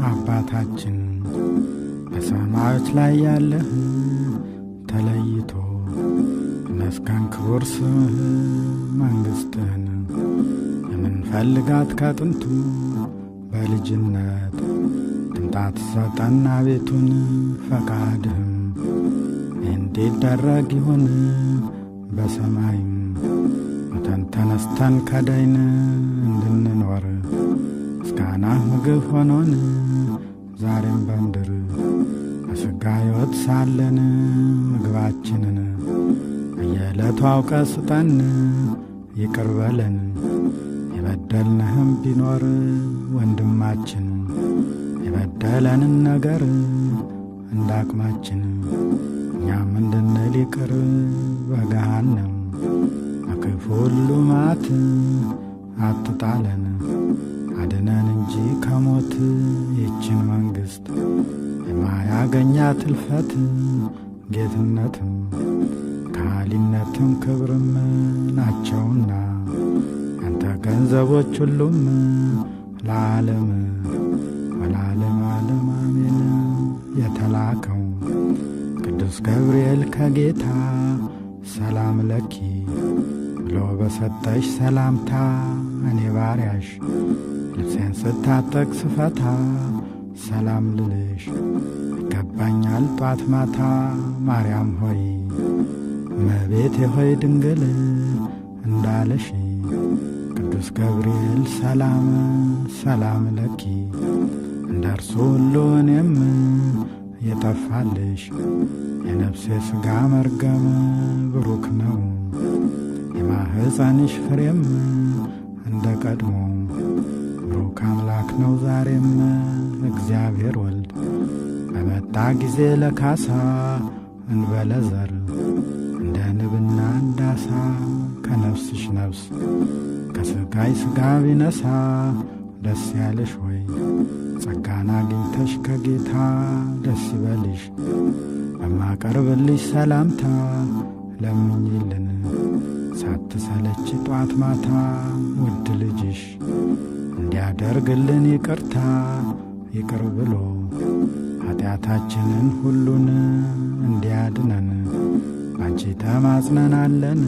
አባታችን በሰማዮች ላይ ያለህ ተለይቶ መስገን ክቡር ስምህ መንግሥትህን የምንፈልጋት ከጥንቱ በልጅነት ትምጣት ሰጠና ቤቱን ፈቃድህም እንዲደረግ ይሁን በሰማይም ሙተን ተነስተን ከዳይን እንድንኖር ምስጋናህ ምግብ ሆኖን ዛሬም በምድር በሥጋ ሕይወት ሳለን ምግባችንን በየዕለቱ አውቀ ስጠን ይቅር በለን የበደልንህም ቢኖር ወንድማችን የበደለንን ነገር እንዳቅማችን እኛም እንድንል ይቅር በገሃነም በክፉ ሁሉ መዓት አትጣለን አድነን እንጂ ከሞት ይችን መንግሥት የማያገኛት እልፈት ጌትነትም ከሃሊነትም ክብርም ናቸውና አንተ ገንዘቦች ሁሉም ለዓለም ወለዓለም ዓለም አሜን። የተላከው ቅዱስ ገብርኤል ከጌታ ሰላም ለኪ ብሎ በሰጠሽ ሰላምታ እኔ ባሪያሽ ልብሴን ስታጠቅ ስፈታ ሰላም ልልሽ ይገባኛል ጧት ማታ። ማርያም ሆይ እመቤቴ ሆይ ድንግል እንዳለሽ ቅዱስ ገብርኤል ሰላም ሰላም ለኪ እንደርሱ ሁሉ እኔም የጠፋልሽ የነፍሴ ሥጋ መርገም ብሩክ ነው የማህፀንሽ ፍሬም እንደ ቀድሞ ብሩክ አምላክ ነው ዛሬም። እግዚአብሔር ወልድ በመጣ ጊዜ ለካሳ እንበለ ዘር እንደ ንብና እንዳሳ ከነፍስሽ ነፍስ ከሥጋይ ሥጋ ቢነሳ ደስ ያለሽ ሆይ ጸጋን አግኝተሽ ከጌታ ደስ ይበልሽ። በማቀርብልሽ ሰላምታ ለምኝልን ሳትሰለች ጧት ማታ ውድ ልጅሽ እንዲያደርግልን ይቅርታ ይቅር ብሎ ኀጢአታችንን ሁሉን እንዲያድነን ባንቺ ተማጽነናለን።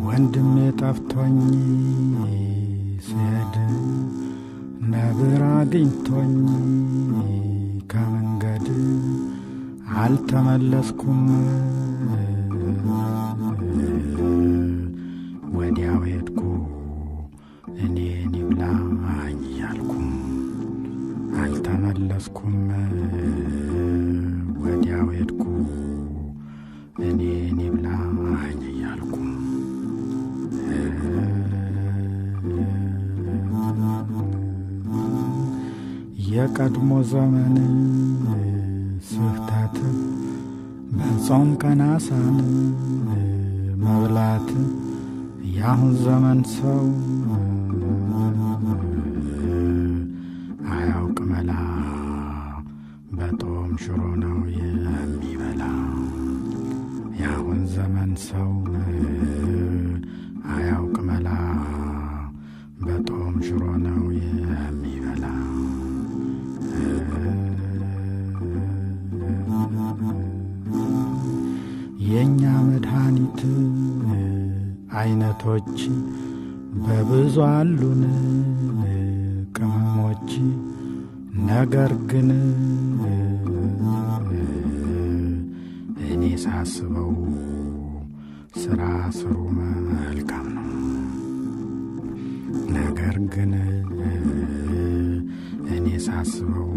ወንድሜ ጠፍቶኝ ስሄድ ነብር አግኝቶኝ ከመንገድ አልተመለስኩም። ወዲያው ሄድኩ እኔን ይብላኝ አልኩም አልተመለስኩም። ወዲያው ሄድኩ እኔ ብላኝ እያልኩ የቀድሞ ዘመን ስፍታት በጾም ቀናሳን መብላት ያሁን ዘመን ሰው አያውቅ መላ በጦም ሽሮ ነው የሚበላ። ያሁን ዘመን ሰው አያውቅ መላ በጦም ሽሮ ነው የሚበላ። የኛ መድኃኒት አይነቶች በብዙ አሉን ቅመሞች፣ ነገር ግን እኔ ሳስበው ስራ ስሩ መልካም ነው። ነገር ግን እኔ ሳስበው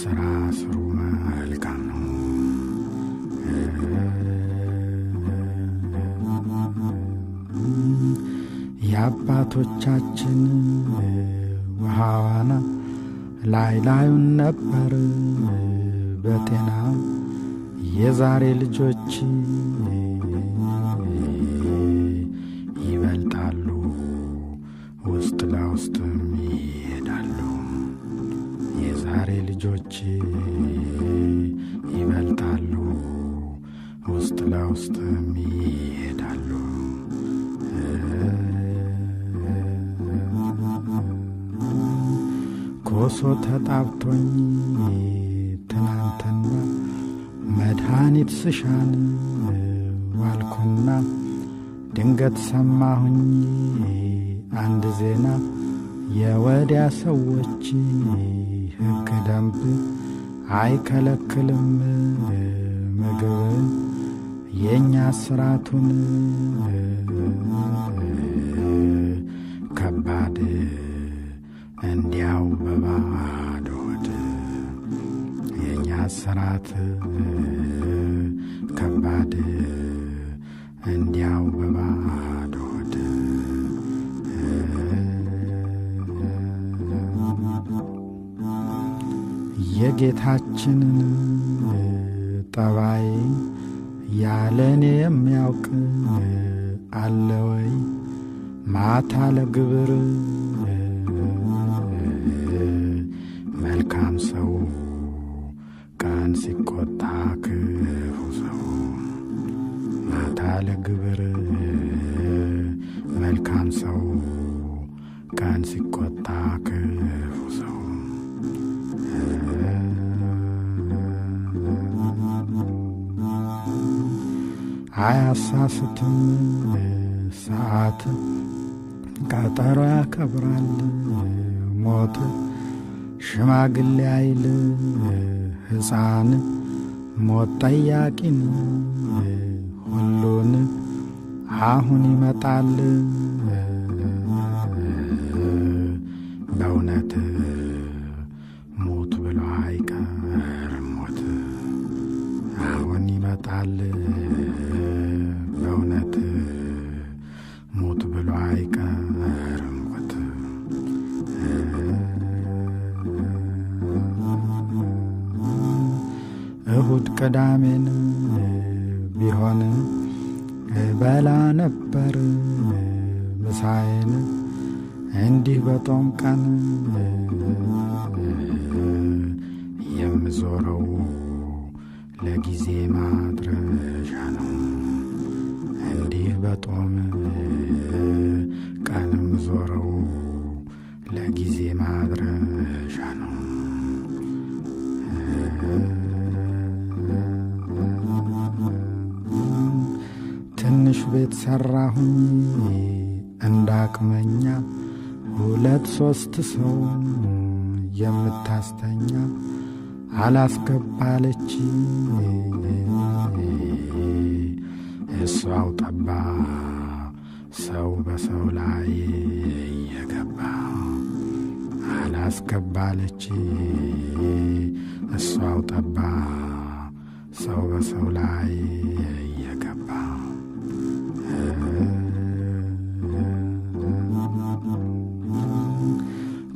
ስራ ስሩ መልካም ነው። የአባቶቻችን ውሃዋና ላይ ላዩን ነበር በጤና። የዛሬ ልጆች ይበልጣሉ ውስጥ ለውስጥም ይሄዳሉ። የዛሬ ልጆች ይበልጣሉ ውስጥ ለውስጥም ይሄዳሉ። ኮሶ ተጣብቶኝ ትናንትና መድኃኒት ስሻን ዋልኩና ድንገት ሰማሁኝ አንድ ዜና። የወዲያ ሰዎች ሕግ ደንብ አይከለክልም ምግብ፣ የእኛ ስራቱን ከባድ እንዲያው በባዶ ሆድ። የእኛ ስራት ከባድ እንዲያው በባዶ ሆድ። የጌታችንን ጠባይ ያለኔ የሚያውቅ አለ ወይ? ማታ ለግብር መልካም ሰው ቀን ሲቆጣ ክፉ ሰው። ማታ ለግብር መልካም ሰው ቀን ሲቆጣ ክፉ ሰው። አያሳስትም ሰዓት ቀጠሮ ያከብራል ሞት። ሽማግሌ አይል ሕፃን ሞት ጠያቂን ሁሉን አሁን ይመጣል በእውነት ሞት ብሎ አይቀርም ሞት። አሁን ይመጣል በእውነት ሞት ብሎ አይቀርም ሞት። እሁድ ቅዳሜን ቢሆን በላ ነበር ምሳዬን እንዲህ በጦም ቀን የምዞረው ለጊዜ ማድረሻ ነው። እንዲህ በጦም ቀን የምዞረው ለጊዜ ማድረሻ ነው። ትንሽ ቤት ሰራሁኝ እንዳቅመኛ 2-3 ሰው የምታስተኛ አላስገባለች እሷው ጠባ ሰው በሰው ላይ የገባ። አላስገባለች እሷው ጠባ ሰው በሰው ላይ እየገባ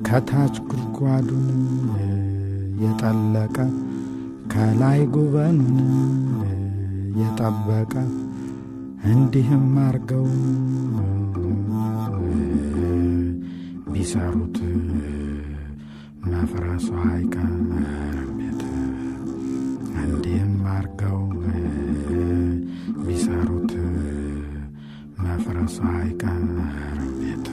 ከታች ጉድጓዱን የጠለቀ ከላይ ጉበኑን የጠበቀ እንዲህም አርገው ቢሰሩት መፍረሷ አይቀርም ቤት። እንዲህም አርገው ቢሰሩት መፍረሷ አይቀርም ቤት።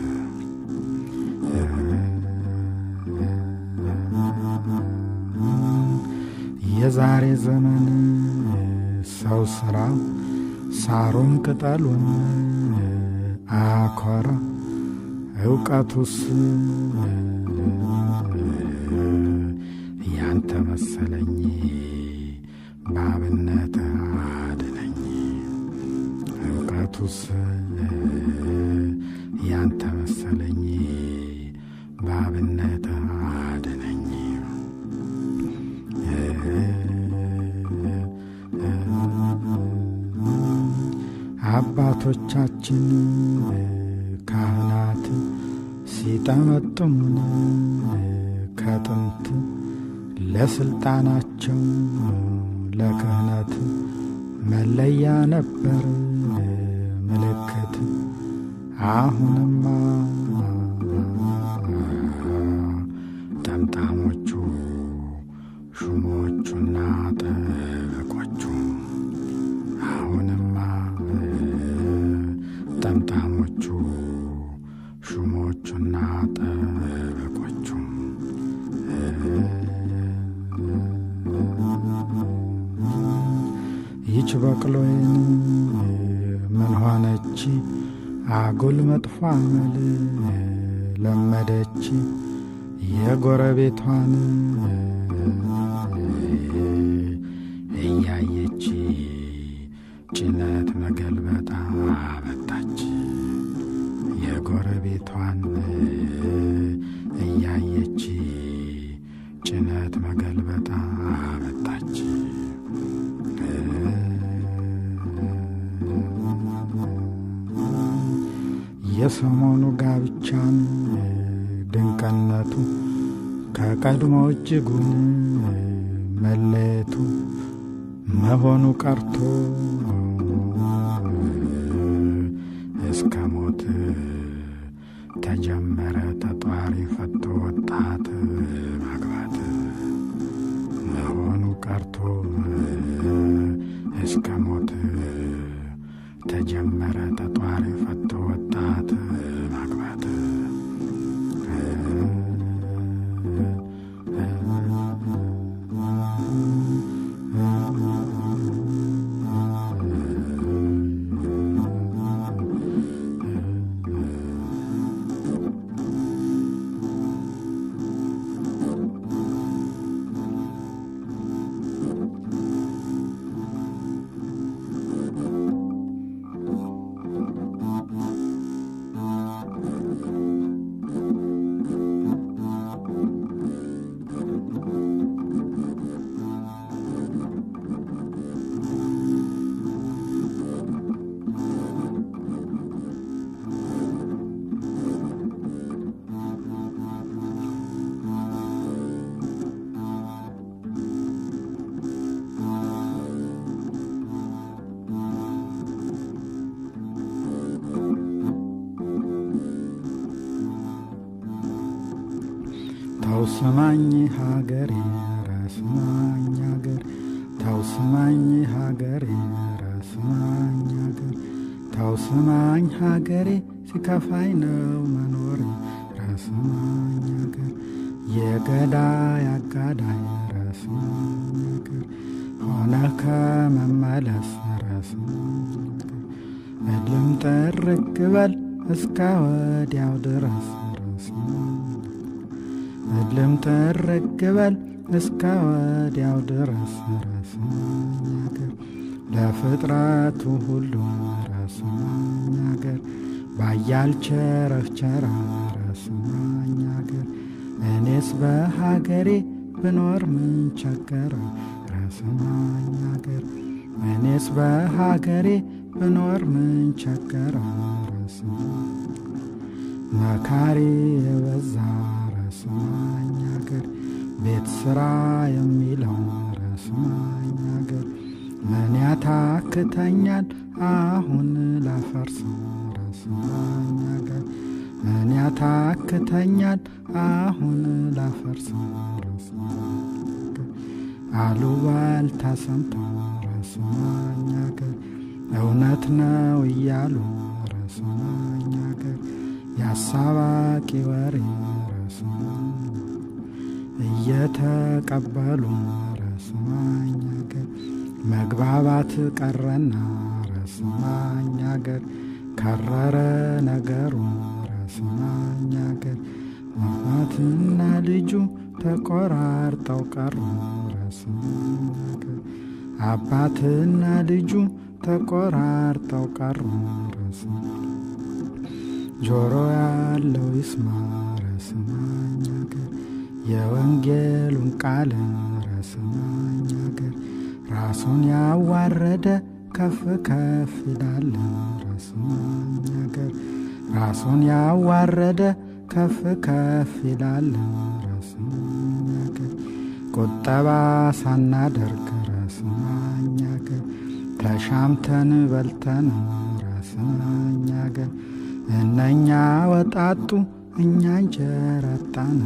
የዛሬ ዘመን ሰው ስራ ሳሩን ቅጠሉን አኮራ ዕውቀቱስ ያንተ መሰለኝ ባብነት አድነኝ። ዕውቀቱስ ያንተ መሰለኝ ባብነት አድነኝ። አባቶቻችን ካህናት ሲጠመጥሙን ከጥንት ለስልጣናቸው ለክህነት መለያ ነበር ምልክት። አሁንማ ጠምጣሞቹ ሹሞቹና ጠበቆቹ አሁንማ ጠምጣሞቹ ሹሞቹና ጠበቆቹ ይች በቅሎዬን ምን ሆነች አጉል መጥፎ አመል ለመደች የጎረቤቷን እያየች ጭነት መገልበጣ አበጣች። የጎረቤቷን እያየች ጭነት መገልበጣ አበጣች። የሰሞኑ ጋብቻን ድንቅነቱ ከቀድሞ እጅጉን መለየቱ መሆኑ ቀርቶ እስከ ሞት ተጀመረ ተጧሪ ፈቶ ወጣት ማግባት መሆኑ ቀርቶ እስከ ሞት ተጀመረ ተጧሪ ፈቶ ወጣት ማግባት። ተው ስማኝ ሀገሬ ረስማኝ ሀገር ተው ስማኝ ሀገሬ ረስማኝ ሀገር ተው ስማኝ ሀገሬ ሲከፋኝ ነው መኖሬ ረስማኝ ሀገር የገዳይ አጋዳይ ረስማኝ ሀገር ሆነ ከመመለስ ረስማኝ ሀገር እድልም ጥርቅ በል እስከ ወዲያው ድረስ ረስማኝ እድልም ጥርቅ በል እስከ ወዲያው ድረስ ረስማኝ ሀገር ለፍጥረቱ ሁሉ ረስማኝ ሀገር ባያል ቸረፍቸራ ረስማኝ ሀገር እኔስ በሀገሬ ብኖር ምን ቸገረ ረስማኝ ሀገር አገር እኔስ በሀገሬ ብኖር ምን ቸገረው መካሪ የበዛ ረስማኝ አገር ቤት ሥራ የሚለው ረስማኝ አገር ምን ያታክተኛል አሁን ላፈርሰው ረስማኝ አገር ምን ያታክተኛል አሁን ላፈርሰው ረስማኝ አገር አሉባልታ ሰምተው ረስማኝ አገር እውነት ነው እያሉ ረስማኝ አገር ያሳባቂ ወሬ ረስማኝ እየተቀበሉ ረስማኝ አገር መግባባት ቀረና ረስማኝ አገር ከረረ ነገሩ ረስማኝ አገር አባትና ልጁ ተቆራርጠው ቀሩ ረስማኝ አገር አባትና ልጁ ተቆራርጠው ቀሩ ረስማኝ ጆሮ ያለው ይስማ ረስማኝ አገር የወንጌሉን ቃል ረስማኝ አገር ራሱን ያዋረደ ከፍ ከፍ ይላል ረስማኝ አገር ራሱን ያዋረደ ከፍ ከፍ ይላል ረስማኝ አገር ቁጠባ ሳናደርግ ረስማኝ አገር ተሻምተን በልተን ረስማኝ አገር እነኛ ወጣጡ እኛ እንጀራ አጣን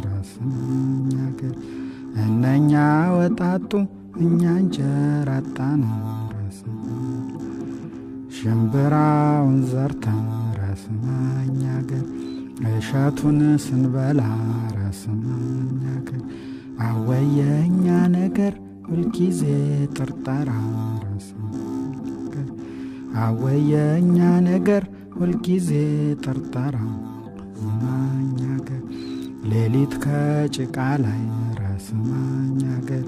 ረስማኝ አገር እነኛ ወጣጡ እኛ እንጀራ አጣን ረስማኝ ሽምብራውን ዘርተን ረስማኝ አገር እሸቱን ስንበላ ረስማኝ አገር አወየኛ ነገር ሁልጊዜ ጥርጠራ ረስማኝ አገር አወየኛ ነገር ሁልጊዜ ጥርጠራ ረስማኝ አገር ሌሊት ከጭቃ ላይ ረስማኝ አገር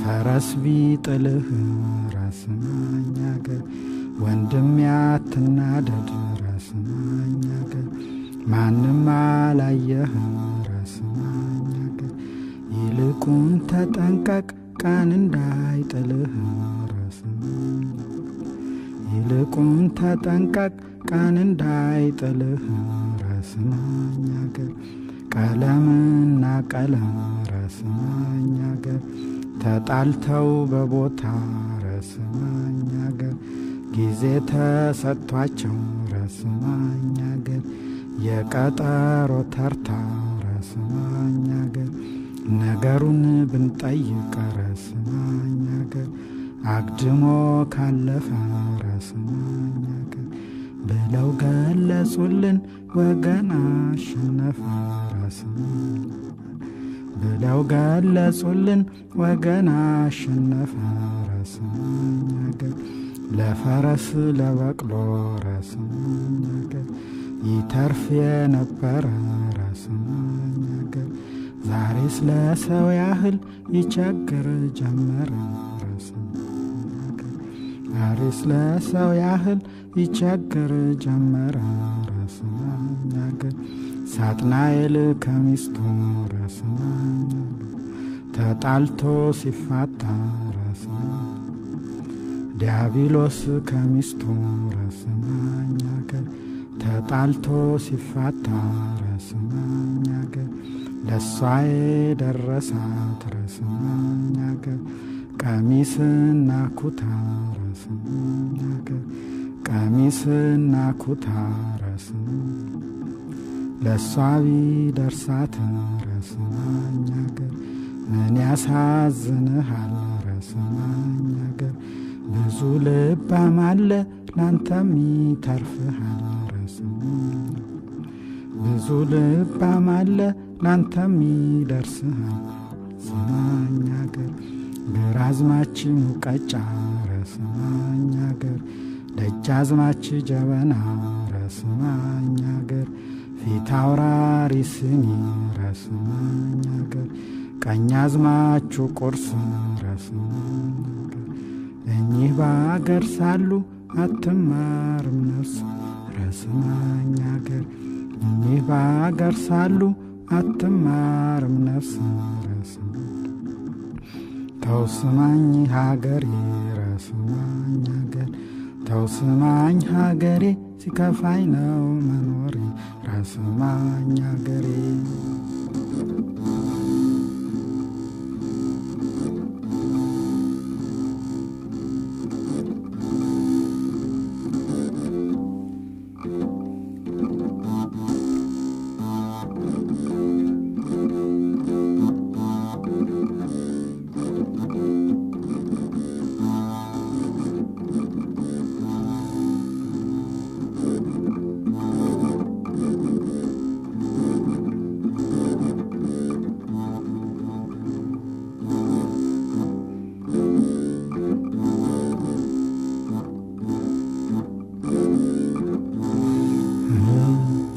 ፈረስ ቢጥልህ ረስማኝ አገር ወንድም ያትናደድ ረስማኝ አገር ማንም አላየህ ረስማኝ አገር ይልቁን ተጠንቀቅ ቀን እንዳይጥልህ ረስማኝ ይልቁን ተጠንቀቅ ቀን እንዳይጥልህ ረስማኝ አገር ቀለምና ቀለም ረስማኝ አገር ተጣልተው በቦታ ረስማኝ አገር ጊዜ ተሰጥቷቸው ረስማኝ አገር የቀጠሮ ተርታ ረስማኝ አገር ነገሩን ብንጠይቅ ረስማኝ አገር አግድሞ ካለፈ ረስማኝ አገር ብለው ገለጹልን ወገን አሸነፈ ረስማኝ ብለው ገለጹልን ወገን አሸነፈ ረስማኝ አገር ለፈረስ ለበቅሎ ረስማኝ አገር ይተርፍ የነበረ ረስማኝ አገር ዛሬስ ለሰው ያህል ይቸግር ጀመረ ረስማኝ አገር ዛሬስ ለሰው ያህል ይቸግር ጀመረ ረስማኝ አገር ሳጥናኤል ከሚስቱ ረስማኝ ተጣልቶ ሲፋታ ረስማኝ ዲያብሎስ ከሚስቱ ረስማኝ አገር ተጣልቶ ሲፋታ ረስማኝ አገር ለሷ የደረሳት ረስማኝ አገር ቀሚስና ኩታ ረስማኝ አገር ቀሚስና ኩታ ረስማኝ ለሷ ቢደርሳት ረስማኝ አገር ምን ያሳዝንሃል ረስማኝ አገር ብዙ ልባም አለ ላንተም ይተርፍሃል ረስማኝ ብዙ ልባም አለ ላንተም ይደርስሃል ረስማኝ አገር ግራዝማች ሙቀጫ ረስማኝ አገር ደጃዝማች ጀበና ረስማኝ አገር ፊት አውራሪ ስኒ ረስማኝ አገር ቀኛዝማቹ ቁርስ ረስማኝ አገር እኚህ በአገር ሳሉ አትማርም ነፍስ ረስማኝ አገር እኚህ በአገር ሳሉ አትማርም ነፍስ ረስማኝ ተውስማኝ ሀገሬ ረስማኝ ሀገር ተውስማኝ ሀገሬ ሲከፋኝ ነው መኖሬ ረስማኝ ሀገሬ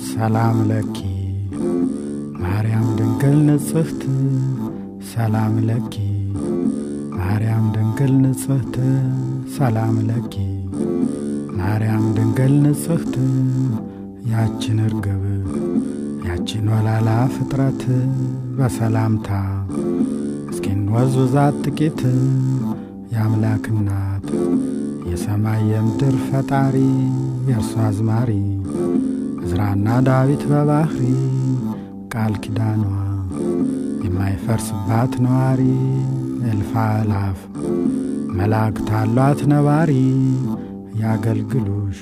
ሰላም ለኪ ማርያም ድንግል ንጽሕት ሰላም ለኪ ማርያም ድንግል ንጽሕት ሰላም ለኪ ማርያም ድንግል ንጽሕት ያችን እርግብ ያችን ወላላ ፍጥረት በሰላምታ እስኪን ወዙዛት ጥቂት የአምላክ እናት የሰማይ የምድር ፈጣሪ የእርሷ አዝማሪ ዕዝራና ዳዊት በባህሪ ቃል ኪዳኗ የማይፈርስባት ነዋሪ እልፍ አእላፍ መላእክት አሏት ነባሪ ያገልግሉሽ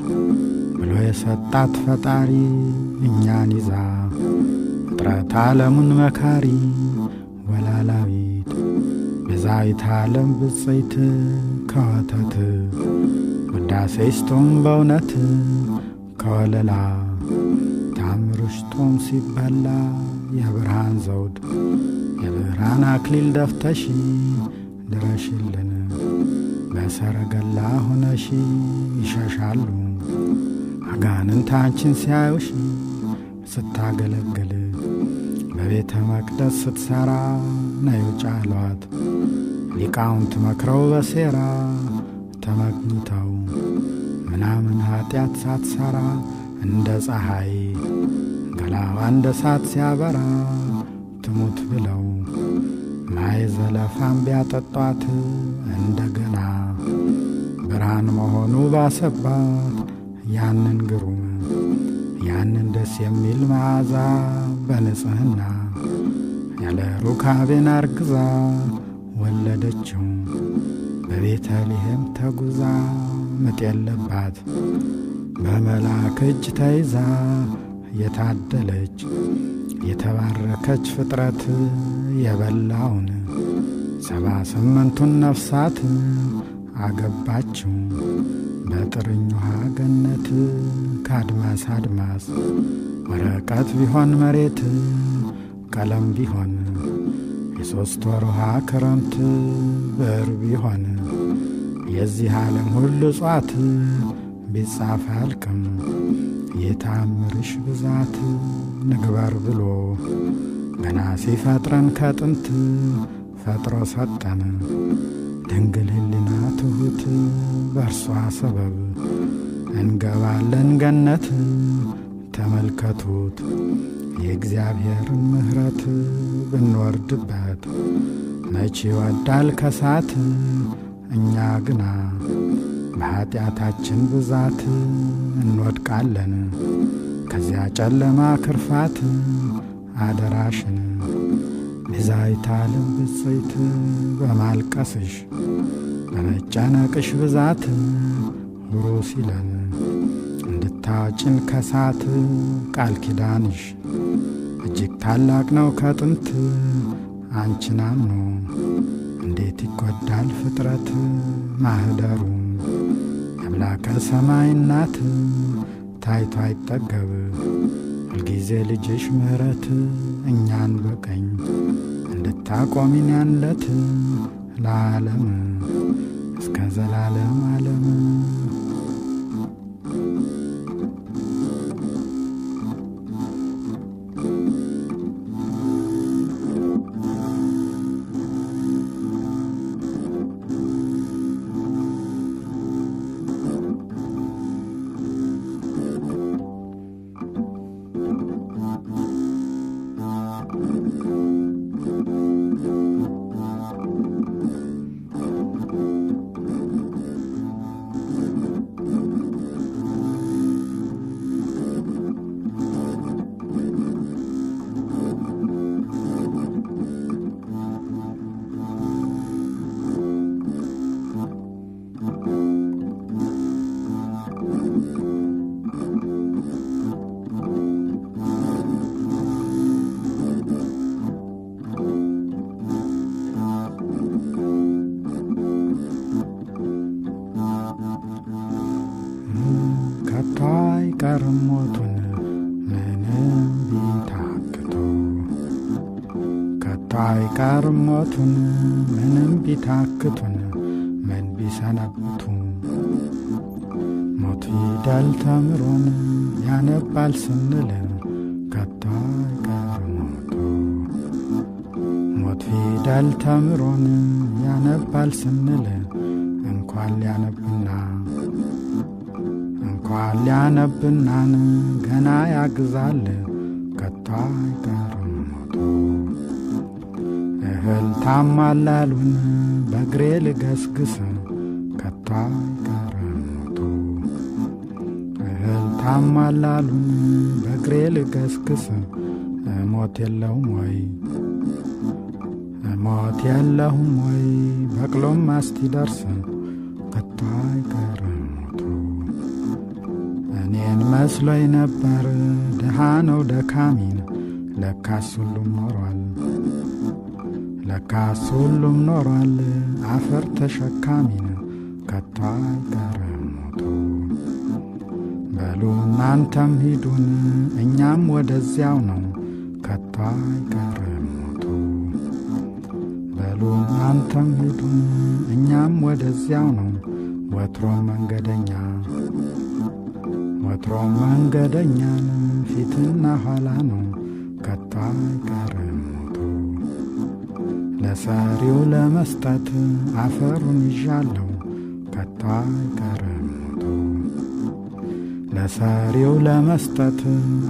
ብሎ የሰጣት ፈጣሪ እኛን ይዛ ፍጥረት ዓለሙን መካሪ ወላላዊት ቤዛዊት ዓለም ብፅዕት ከወተት ውዳሴ ይስጡም በእውነት ከወለላ ታምርሽ ጦም ሲበላ የብርሃን ዘውድ የብርሃን አክሊል ደፍተሽ ድረሽልን በሰረገላ ሆነሽ ይሸሻሉ አጋንንት አንቺን ሲያዩሽ ስታገለግል በቤተ መቅደስ ስትሰራ ነይ ውጭ አሏት ሊቃውንት መክረው በሴራ ተመግኝተው ምናምን ኃጢአት ሳትሰራ እንደ ፀሐይ ገላዋ እንደ እሳት ሲያበራ ትሙት ብለው ማይ ዘለፋም ቢያጠጧት እንደገና ብርሃን መሆኑ ባሰባት ያንን ግሩም ያንን ደስ የሚል መዓዛ በንጽሕና ያለ ሩካቤን አርግዛ ወለደችው በቤተልሔም ተጉዛ ምጥ የለባት በመልአክ እጅ ተይዛ የታደለች የተባረከች ፍጥረት የበላውን 78ቱን ነፍሳት አገባችው በጥርኝ ውሃ ገነት ከአድማስ አድማስ ወረቀት ቢሆን መሬት ቀለም ቢሆን የሦስት ወር ውሃ ክረምት ብዕር ቢሆን የዚህ ዓለም ሁሉ እጽዋት ቢጻፍ አልቅም የታምርሽ ብዛት ንግበር ብሎ ገና ሲፈጥረን ከጥንት ፈጥሮ ሰጠን ድንግል ሕሊና ትሁት በእርሷ ሰበብ እንገባለን ገነት ተመልከቱት የእግዚአብሔርን ምሕረት ብንወርድበት መቼ ይወዳል ከሳት እኛ ግና በኀጢአታችን ብዛት እንወድቃለን ከዚያ ጨለማ ክርፋት አደራሽን ቤዛዊተ ዓለም ብፅዕት በማልቀስሽ በመጨነቅሽ ብዛት ሁሩ ሲለን እንድታወጭን ከሳት ቃል ኪዳንሽ እጅግ ታላቅ ነው ከጥንት አንቺን አምኖ እንዴት ይጎዳል ፍጥረት ማኅደሩ የአምላከ ሰማይ እናት ታይቶ አይጠገብ ሁልጊዜ ልጅሽ ምሕረት እኛን በቀኝ እንድታቆሚን ያንለት ለዓለም እስከ ዘላለም ዓለም አይቀርም ሞቱን ምንም ቢታክቱ ከቶ አይቀርም ሞቱን ምንም ቢታክቱን ምን ቢሰነብቱ ሞት ፊደል ተምሮን ያነባል ስንል ከቶ አይቀርም ሞቱ ሞት ፊደል ተምሮን ያነባል ስንል እንኳን ሊያነብናን ገና ያግዛል ከቶ አይቀርም ሞቱ እህል ታማላሉን በእግሬ ልገስግስ ከቶ አይቀርም ሞቱ እህል ታማላሉን በእግሬ ልገስግስ ሞት የለውም ወይ በቅሎም አስቲደርስ ከቶ አይቀርም ሞቱ እኔን መስሎኝ ነበር ድሃ ነው ደካሚን ለካስ ሁሉም ኖሯል አፈር ተሸካሚን ከቶ አይቀርም ሞቱ በሉ እናንተም ሂዱን እኛም ወደዚያው ነው ከቶ አይቀርም ሞቱ በሉ እናንተም ሂዱን እኛም ወደዚያው ነው ወትሮም መንገደኛን ፊትና ኋላ ነው ከቶ አይቀርም ሞቱ ለሰሪው ለመስጠት አፈሩን ይዣለሁ ከቶ አይቀርም ሞቱ ለሰሪው ለመስጠት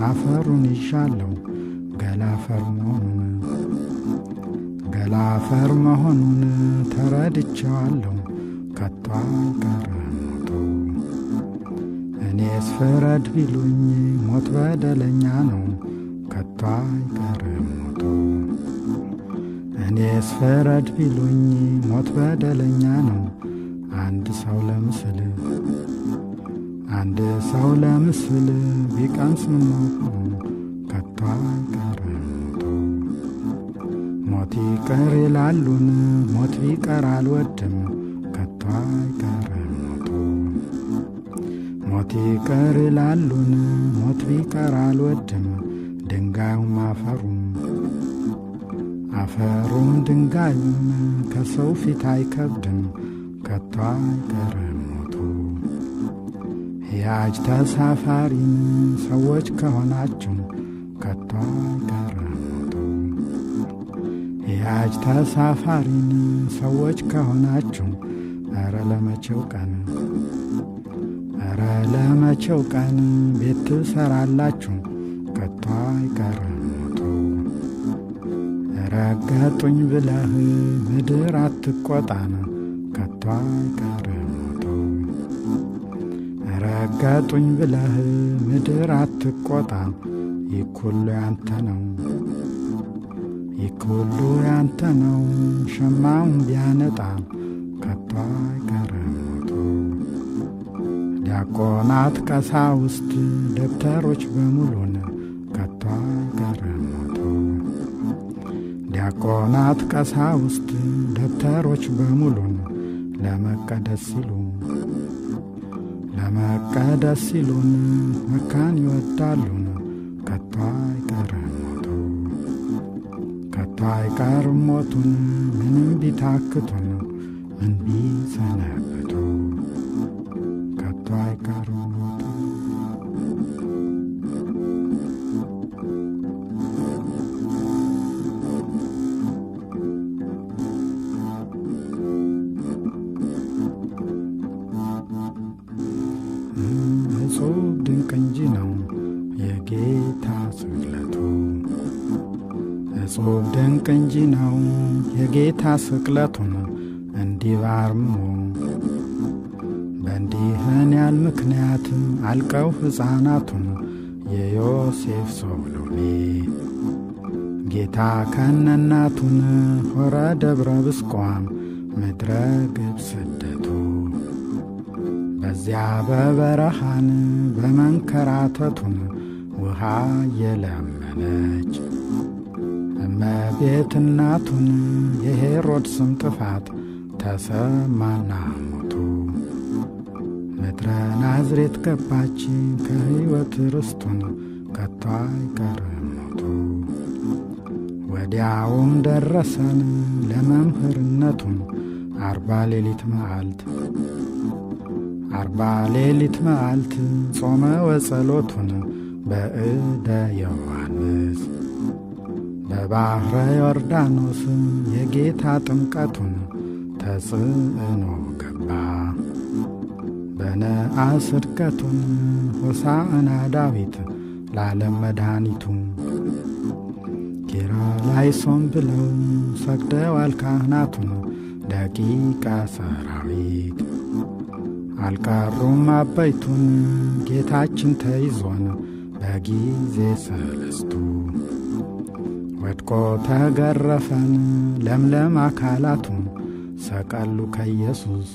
አፈሩን ይዣለሁ ገላፈር መሆኑን ተረድቼዋለሁ ከቶ አይቀርም ሞቱ እኔስ ፍረድ ቢሉኝ ሞት በደለኛ ነው ከቶ አይቀርም ሞቱ እኔስ ፍረድ ቢሉኝ ሞት በደለኛ ነው አንድ ሰው ለምስል ቢቀምስ ምነው ከቶ አይቀርም ሞቱ ሞት ይቀር ይላሉን ሞት ቢቀር አልወድም ከቶ አይቀርም ሞቱ ሞት ይቀር ይላሉን ሞት ቢቀር አልወድም ድንጋዩም አፈሩም ድንጋዩም ከሰው ፊት አይከብድም ከቶ አይቀርም ሞቱ ሕያጅ ተሳፋሪን ሰዎች ከሆናችሁ ከቶ አይቀርም ሞቱ ሕያጅ ተሳፋሪን ሰዎች ከሆናችሁ ኧረ ለመቼው ቀን ቤት ትሰራላችሁ ከቶ አይቀርም ሞቱ ረገጡኝ ብለህ ምድር አትቆጣን ከቶ አይቀርም ሞቱ ረገጡኝ ብለህ ምድር አትቆጣ ይኩሉ ያንተ ነው ሸማውን ቢያነጣ ከቶ አይቀርም ሞቱ ዲያቆናት ቀሳውስት ደብተሮች በሙሉን ከቶ አይቀርም ሞቱ ዲያቆናት ቀሳውስት ደብተሮች በሙሉን ለመቀደስ ሲሉን መካን ይወዳሉን ከቶ አይቀርም ሞቱ ከቶ አይቀርም ሞቱን ምንም ቢታክቱን ምን ቢሰነብቱ ከቶ አይቀርም ሞቱ እጹብ ድንቅ እንጂ ነው የጌታ ስቅለቱ እጹብ ድንቅ እንጂ ነው የጌታ ስቅለቱን እንዲህ ባርምሞ በእንዲህን ያል ምክንያት አልቀው ሕፃናቱን የዮሴፍ ሶሎሜ ጌታ ከነናቱን ሆረ ደብረ ብስቋም ምድረ ግብፅ ስደቱ በዚያ በበረሃን በመንከራተቱን ውሃ የለመነች እመቤት እናቱን የሄሮድስም ጥፋት ተሰማና ሞቱ ምድረ ናዝሬት ገባች ከሕይወት ርስቱን ከቶ አይቀርም ሞቱ። ወዲያውም ደረሰን ለመምህርነቱን 40 ሌሊት መዓልት ጾመ ወጸሎቱን በእደ ዮሐንስ በባሕረ ዮርዳኖስ የጌታ ጥምቀቱን ተጽዕኖ ገባ። በነአስ ዕድቀቱን ሆሳዕና ዳዊት ለዓለም መድኃኒቱ ኪርያላይሶን ብለው ሰግደዋል ካህናቱን ደቂቀ ሰራዊት። አልቀሩም አበይቱን ጌታችን ተይዞን በጊዜ ሰለስቱ ወድቆ ተገረፈን ለምለም አካላቱን ሰቀሉ ከኢየሱስ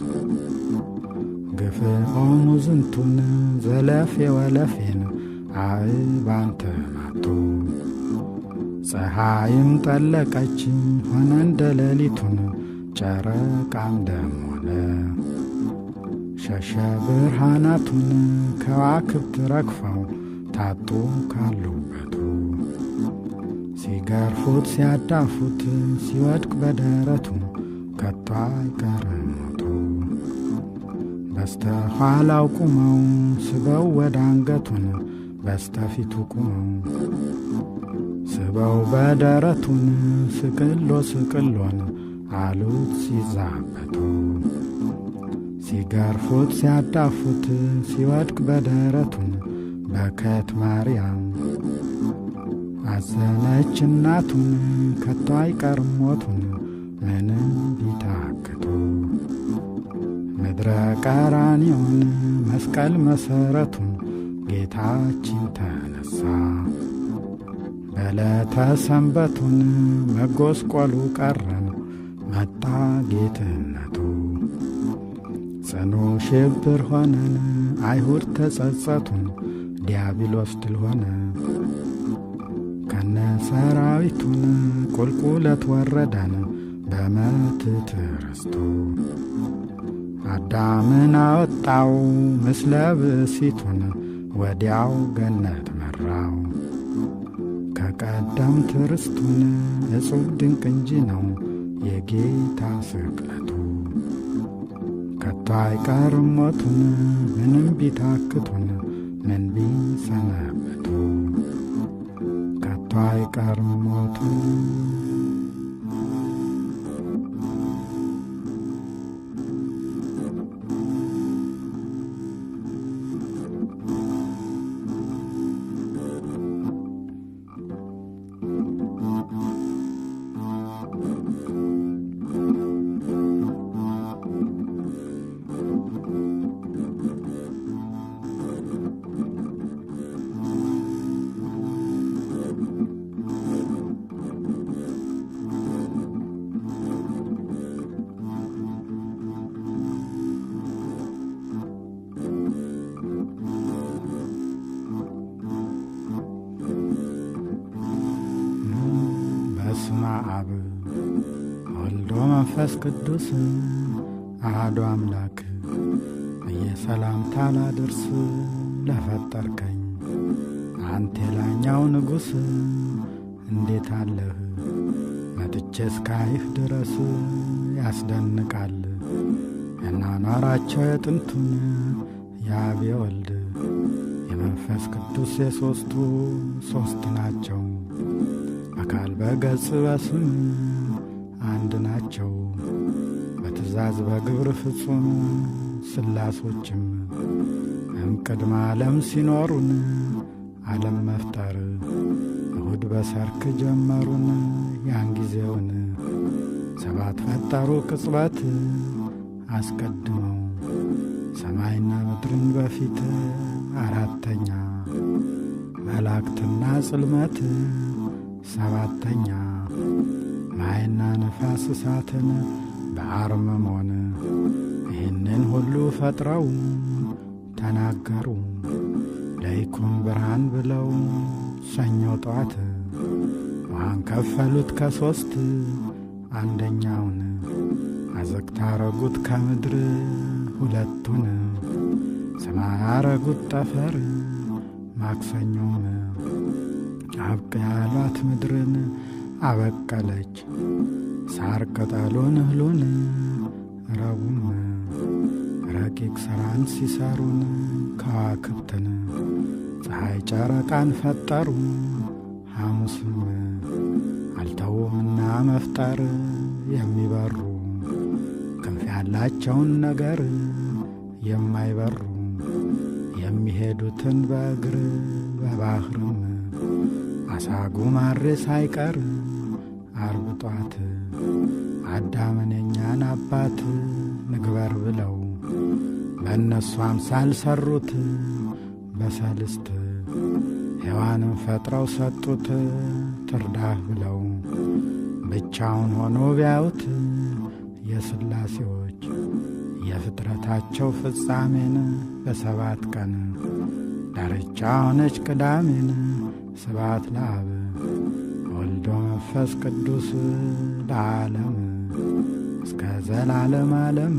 ግፍዖሙ ዝንቱን ዘለፌ ወለፌን አእባን ተማቱ። ፀሐይም ጠለቀች ሆነ እንደ ሌሊቱን ጨረቃም ደም ሆነ። ሸሸ ብርሃናቱን ከዋክብት ረግፈው ታጡ ካሉበቱ። ሲገርፉት ሲያዳፉት ሲወድቅ በደረቱ ከቶ አይቀርም ሞቱ። በስተኋላው ቁመው ስበው ወደ አንገቱን በስተፊቱ ቁመው ስበው በደረቱን ስቅሎን አሉት ሲዛበቱ። ሲገርፉት ሲያዳፉት ሲወድቅ በደረቱን በከት ማርያም አዘነች እናቱን ከቶ አይቀርም ሞቱን ምንም ቢታክቱ። ምድረ ቀራንዮን መስቀል መሠረቱን ጌታችን ተነሣ። በዕለተ ሰንበቱን መጎስቆሉ ቀረን መጣ ጌትነቱ። ጽኑ ሽብር ሆነን አይሁድ ተጸጸቱን ዲያብሎስ ድል ሆነ። ከነ ሰራዊቱን ቁልቁለት ወረደን በመትት ርስቱ። አዳምን አወጣው ምስለ ብእሲቱን ወዲያው ገነት መራው። ከቀደምት ርስቱን እጹብ ድንቅ እንጂ ነው የጌታ ስቅለቱ። ከቶ አይቀርም ሞቱን ምንም ቢታክቱን ምን ቢሰነብቱ። ከቶ አይቀርም ሞቱን አብ ወልዶ መንፈስ ቅዱስ አሐዱ አምላክ በየሰላምታ ላድርስ ለፈጠርከኝ አንተ ላኛው ንጉሥ እንዴት አለህ መጥቼ እስካይህ ድረስ ያስደንቃል የናኗራቸው የጥንቱን የአብ የወልድ የመንፈስ ቅዱስ የሦስቱ ሦስት ናቸው። አካል በገጽ በስም አንድ ናቸው። በትእዛዝ በግብር ፍጹም ሥላሶችም እምቅድመ ዓለም ሲኖሩን ዓለም መፍጠር እሁድ በሰርክ ጀመሩን። ያን ጊዜውን ሰባት ፈጠሩ ቅጽበት አስቀድመው ሰማይና ምድርን በፊት አራተኛ መላእክትና ጽልመት ሰባተኛ ማይና ነፋስ እሳትን በአርምሞን ይህንን ሁሉ ፈጥረው ተናገሩ። ለይኩን ብርሃን ብለው ሰኞ ጠዋት ውሃን ከፈሉት ከሦስት አንደኛውን አዘግታ አረጉት ከምድር ሁለቱን ሰማይ አረጉት ጠፈር ማክሰኞም አብቅ ያሏት ምድርን አበቀለች ሳር ቅጠሉን እህሉን ረቡም ረቂቅ ሥራን ሲሰሩን ከዋክብትን ፀሐይ ጨረቃን ፈጠሩ ሐሙስም አልተውምና መፍጠር የሚበሩ ክንፍ ያላቸውን ነገር የማይበሩ የሚሄዱትን በእግር በባህርም አሳጉ ማሬ ሳይቀር ዓርብ ጧት አዳምን የኛን አባት ንግበር ብለው በእነሱ አምሳል ሰሩት በሰልስት ሔዋንን ፈጥረው ሰጡት ትርዳህ ብለው ብቻውን ሆኖ ቢያዩት የሥላሴዎች የፍጥረታቸው ፍጻሜን በሰባት ቀን ዳርቻ ሆነች ቅዳሜን ስብሐት ለአብ ወልድ ወመንፈስ ቅዱስ ለዓለም እስከ ዘላለም ዓለም።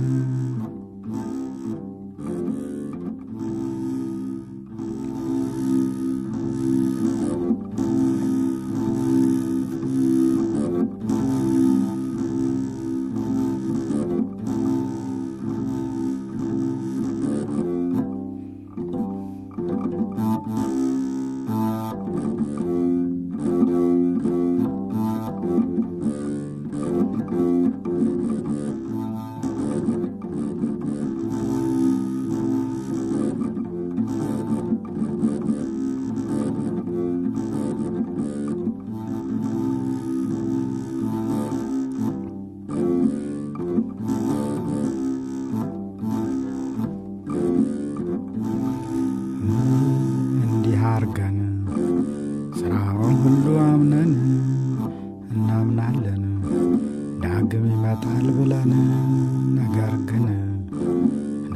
አርገን ሥራውን ሁሉ አምነን እናምናለን ዳግም ይመጣል ብለን ነገር ግን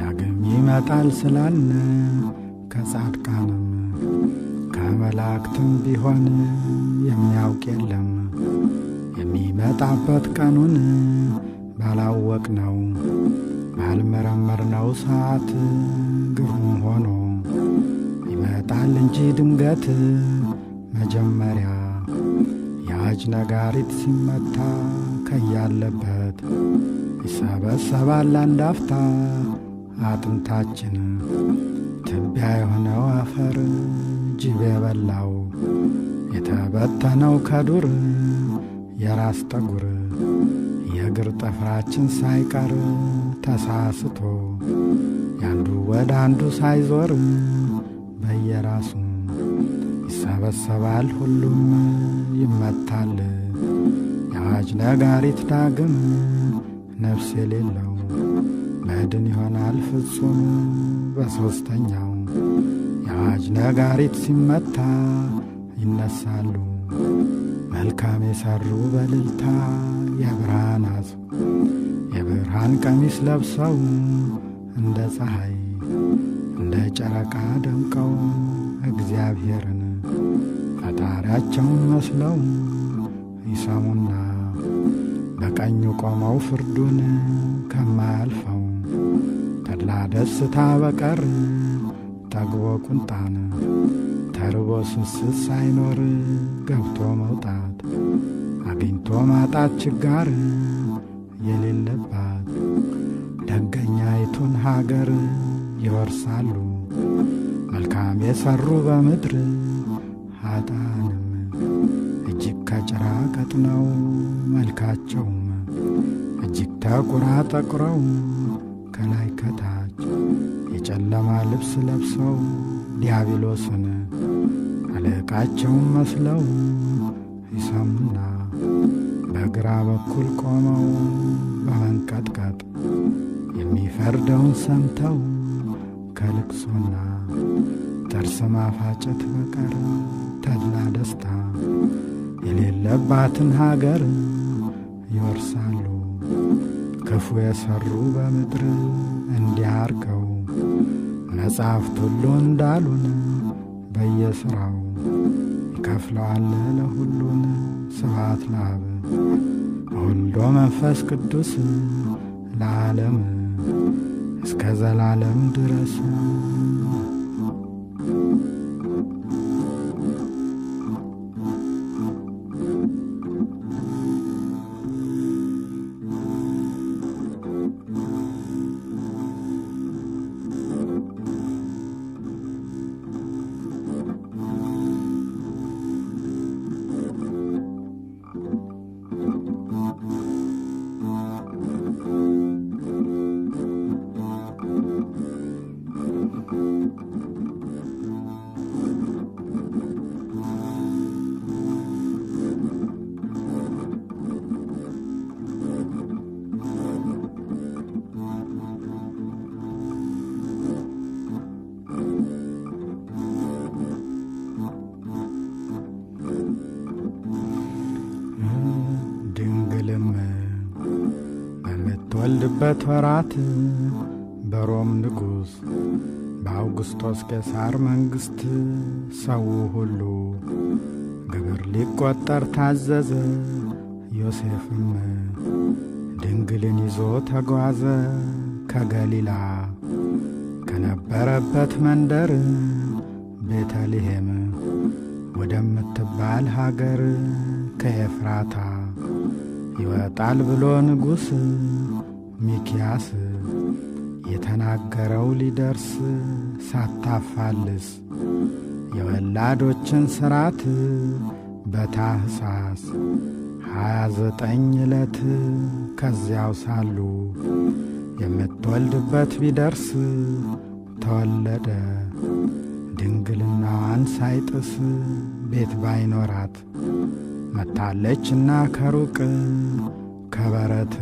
ዳግም ይመጣል ስላልን ከጻድቃንም ከመላእክትም ቢሆን የሚያውቅ የለም የሚመጣበት ቀኑን ባላወቅነው ባልመረመርነው ሰዓት ግሩም ሆኖ ይመጣል እንጂ ድንገት መጀመሪያ የአዋጅ ነጋሪት ሲመታ ከያለበት ይሰበሰባል አንድ አፍታ አጥንታችን ትቢያ የሆነው አፈር ጅብ የበላው የተበተነው ከዱር የራስ ጠጉር የእግር ጥፍራችን ሳይቀር ተሳስቶ ያንዱ ወደ አንዱ ሳይዞር በየራሱ ይሰበሰባል ሁሉም ይመታል የአዋጅ ነጋሪት ዳግም ነፍስ የሌለው መድን ይሆናል ፍጹም በሦስተኛው የአዋጅ ነጋሪት ሲመታ ይነሳሉ መልካም የሰሩ በልልታ የብርሃን አጽ የብርሃን ቀሚስ ለብሰው እንደ ፀሐይ እንደ ጨረቃ ደምቀው እግዚአብሔርን ፈጣሪያቸውን መስለው ይሰሙና በቀኙ ቆመው ፍርዱን ከማያልፈው ተድላ ደስታ በቀር ጠግቦ ቁንጣን ተርቦ ስስት ሳይኖር ገብቶ መውጣት አግኝቶ ማጣት ችጋር የሌለባት ደገኛይቱን ሀገር ይወርሳሉ መልካም የሰሩ በምድር ኃጥአንም እጅግ ከጭራ ቀጥነው መልካቸውም እጅግ ተቁራ ጠቁረው ከላይ ከታች የጨለማ ልብስ ለብሰው ዲያብሎስን አለቃቸውን መስለው ይሰሙና በግራ በኩል ቆመው በመንቀጥቀጥ የሚፈርደውን ሰምተው ከልቅሶና ጥርስ ማፋጨት በቀር ተድላ ደስታ የሌለባትን ሀገር ይወርሳሉ ክፉ የሰሩ በምድር እንዲያርገው መጻሕፍት ሁሉ እንዳሉን በየሥራው ይከፍለዋል ለሁሉን ስብሐት ለአብ ወወልድ ወመንፈስ ቅዱስ ለዓለም እስከ ዘላለም ድረስ ድንግልም በምትወልድበት ወራት በሮም ንጉሥ በአውግስጦስ ቄሳር መንግሥት ሰው ሁሉ ግብር ሊቈጠር ታዘዘ። ዮሴፍም ድንግልን ይዞ ተጓዘ ከገሊላ ከነበረበት መንደር ቤተልሔም ወደምትባል ሀገር ከኤፍራታ ይወጣል ብሎ ንጉሥ ሚክያስ የተናገረው ሊደርስ ሳታፋልስ የወላዶችን ሥርዓት በታኅሳስ 29 ዕለት ከዚያው ሳሉ የምትወልድበት ቢደርስ ተወለደ። ድንግልናዋን ሳይጥስ ቤት ባይኖራት መታለችና ከሩቅ ከበረት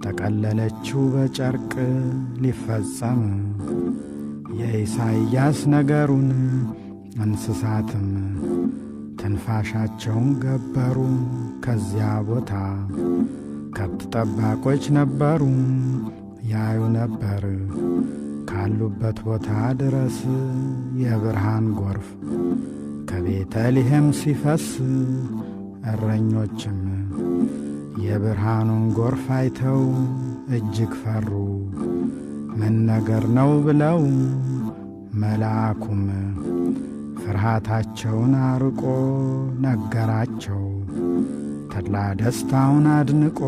ጠቀለለችው በጨርቅ ሊፈጸም የኢሳይያስ ነገሩን። እንስሳትም ትንፋሻቸውን ገበሩ። ከዚያ ቦታ ከብት ጠባቆች ነበሩ ያዩ ነበር ካሉበት ቦታ ድረስ የብርሃን ጎርፍ ከቤተልሔም ሲፈስ። እረኞችም የብርሃኑን ጎርፍ አይተው እጅግ ፈሩ። ምን ነገር ነው ብለው መልአኩም ፍርሃታቸውን አርቆ ነገራቸው። ተድላ ደስታውን አድንቆ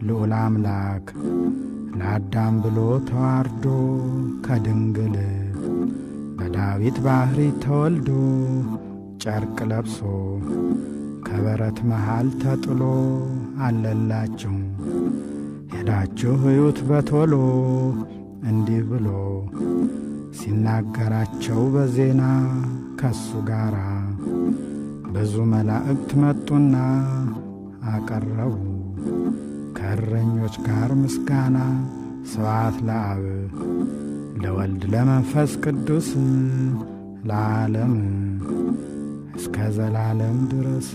ልዑል አምላክ ለአዳም ብሎ ተዋርዶ ከድንግል በዳዊት ባሕሪ ተወልዶ ጨርቅ ለብሶ ከበረት መሃል ተጥሎ አለላችሁ። ሄዳችሁ እዩት በቶሎ እንዲህ ብሎ ሲናገራቸው በዜና ከሱ ጋር ብዙ መላእክት መጡና አቀረቡ ከእረኞች ጋር ምስጋና። ስብሐት ለአብ ለወልድ ለመንፈስ ቅዱስ ለዓለም እስከ ዘላለም ድረስ።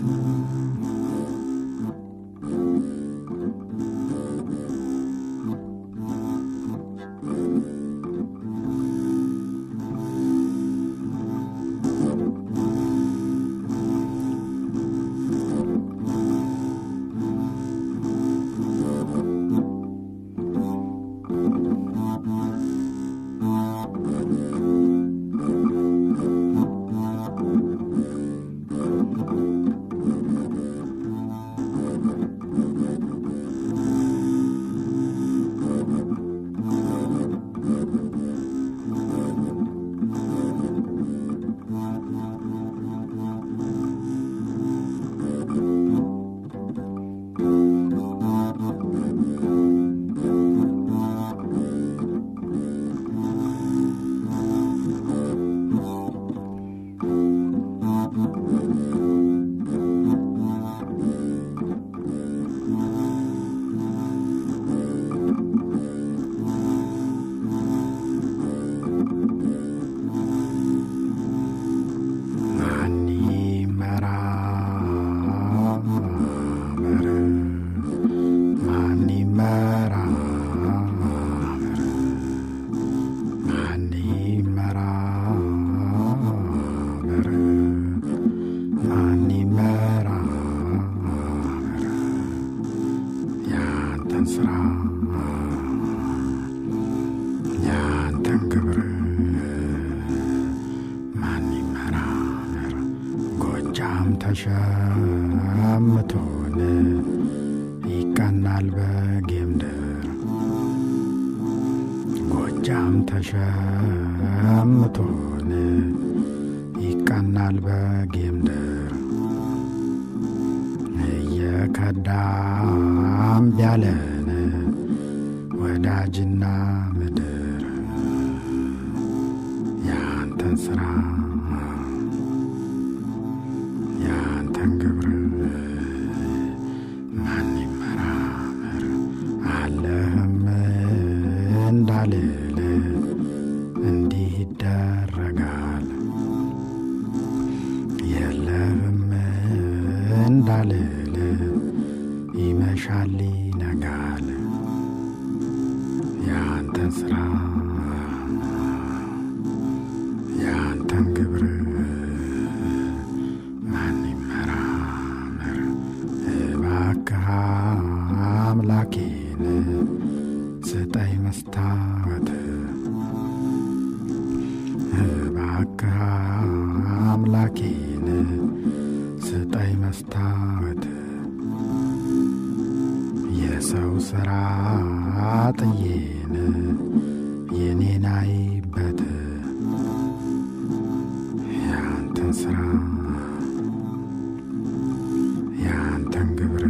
ያንተን ግብር ማን ይመራመር? ጎጃም ተሸምቶን ይቀናል በጌምድር ጎጃም ተሸምቶን ይቀናል በጌምድር እየከዳም ቢያለን ወዳጅና ምድር ያንተን ሥራ ያንተን ግብር ማን ይመራመር? አለህም እንዳልል እንዲህ ይደረጋል የለህም እንዳልል ይመሻል ይነጋል ያንተን ሥራ ያንተን ግብር ማን ይመራመር? እባክህ አምላኬን ስጠኝ መስታወት እባክህ አምላኬን ስጠኝ መስታወት የሰው ሥራ ጥዬን የኔን አይበት ያንተን ሥራ ያንተን ግብር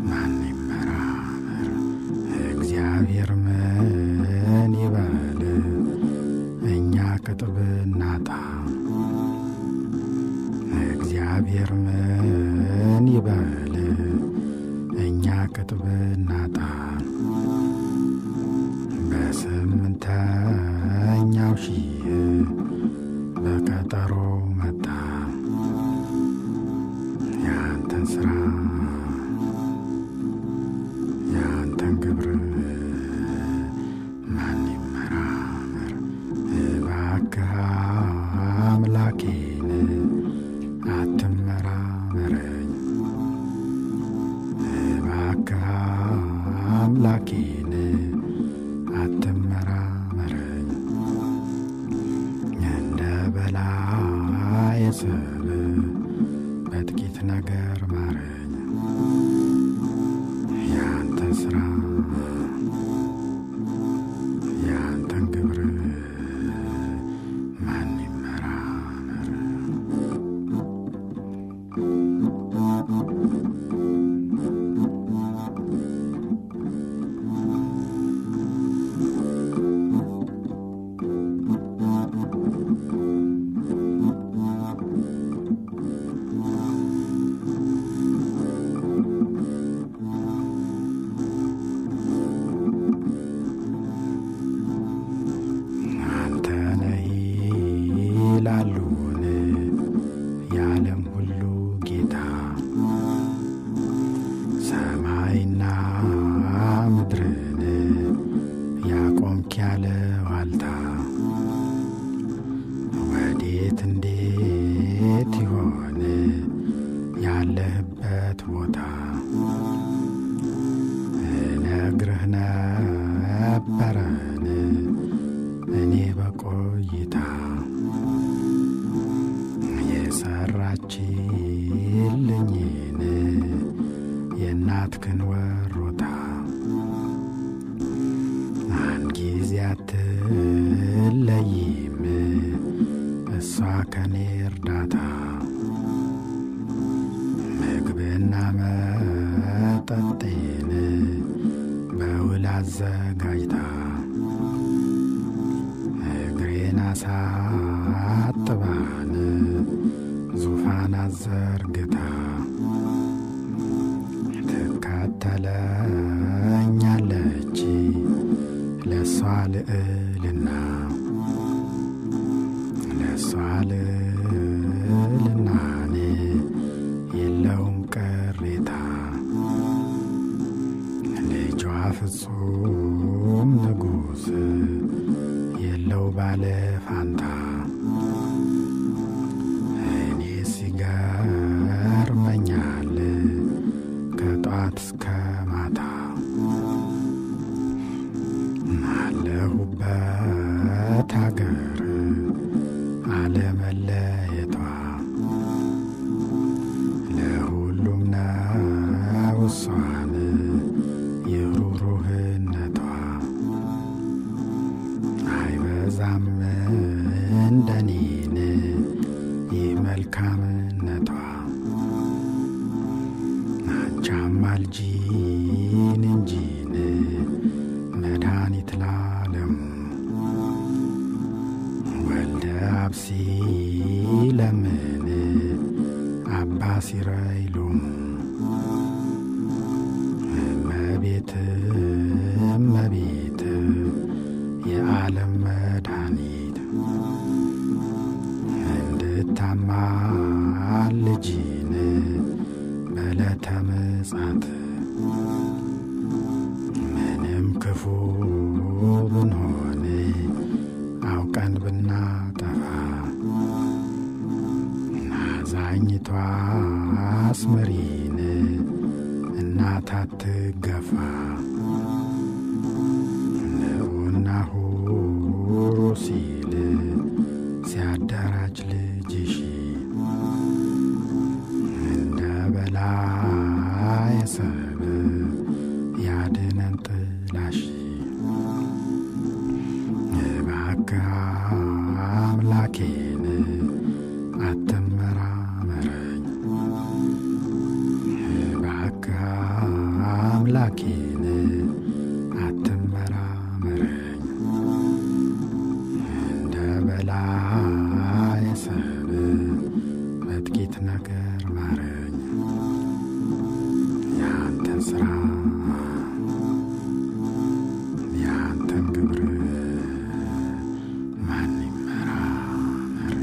ማን ይመራመር? እግዚአብሔር ምን ይበል እኛ ቅጥብ እናጣ እግዚአብሔር ምን ይበል እኛ ቅጥብ እናጣ በስምንተኛው ሺህ በቀጠሮ መጣ ያንተን ሥራ ያንተን ግብር ማን ይመራመር? እባክህ አምላኬን አትመራመረኝ እባክህ አምላኬን አትመራመረኝ እንደ በላይ ስብ በጥቂት ነገር ማረኝ ያንተን ሥራ ያንተን ግብር ማን ይመራመር? ይላሉን የዓለም ሁሉ ጌታ ሰማይና ምድርን ያቆምክ ያለ ዋልታ ወዴት እንዴት ይሆን ያለህበት ቦታ እነግርህ ነበረን እኔ በቆይታ የሰራችልኝን የእናትክን ወሮታ አንድ ጊዜ አትለይም እሷ ከኔ እርዳታ ምግብና መጠጤን በውል አዘጋጅታ እግሬን አሳጥባን ዙፋን አዘርግታ ትከተለኛለች ለሷ ልዕልና ለሷ ልዕልናን የለውም ቅሬታ ልጇ ፍጹም ንጉሥ የለው ባለ ፋንታ እኔ ሲገርመኛል ከጧት እስከ ማታ አለሁበት ያለበት አገር አለመለየቷ ለሁሉም ነው እሷን የሩህሩህነቷ አይበዛም እንደኔን የመልካምነቷ አቻማልጂን እንጂን መድኃኒት ላለሙ ወልደ አብሲ ለምን አባ ሲረይሉም እመቤት እመቤት የዓለም መድኃኒት እንድታማልጂን በዕለተ ምጽአት ምንም ክፉ ብንሆን አውቀን ብናጠፋ ናዛኝቷ አስምሪን እናት አትገፋ ንዑና ሁሩ ሲል ሲያደራጅ ልጅሽ እንደ በላይ ሰብ ያድነን ጥላሽ እባክህ አምላኬን አትመራመረኝ እባክህ አምላኬን አትመራመረኝ እንደ በላይ ሰብ በጥቂት ነገር ማረኝ ያንተን ሥራ ያንተን ግብር ማን ይመራመር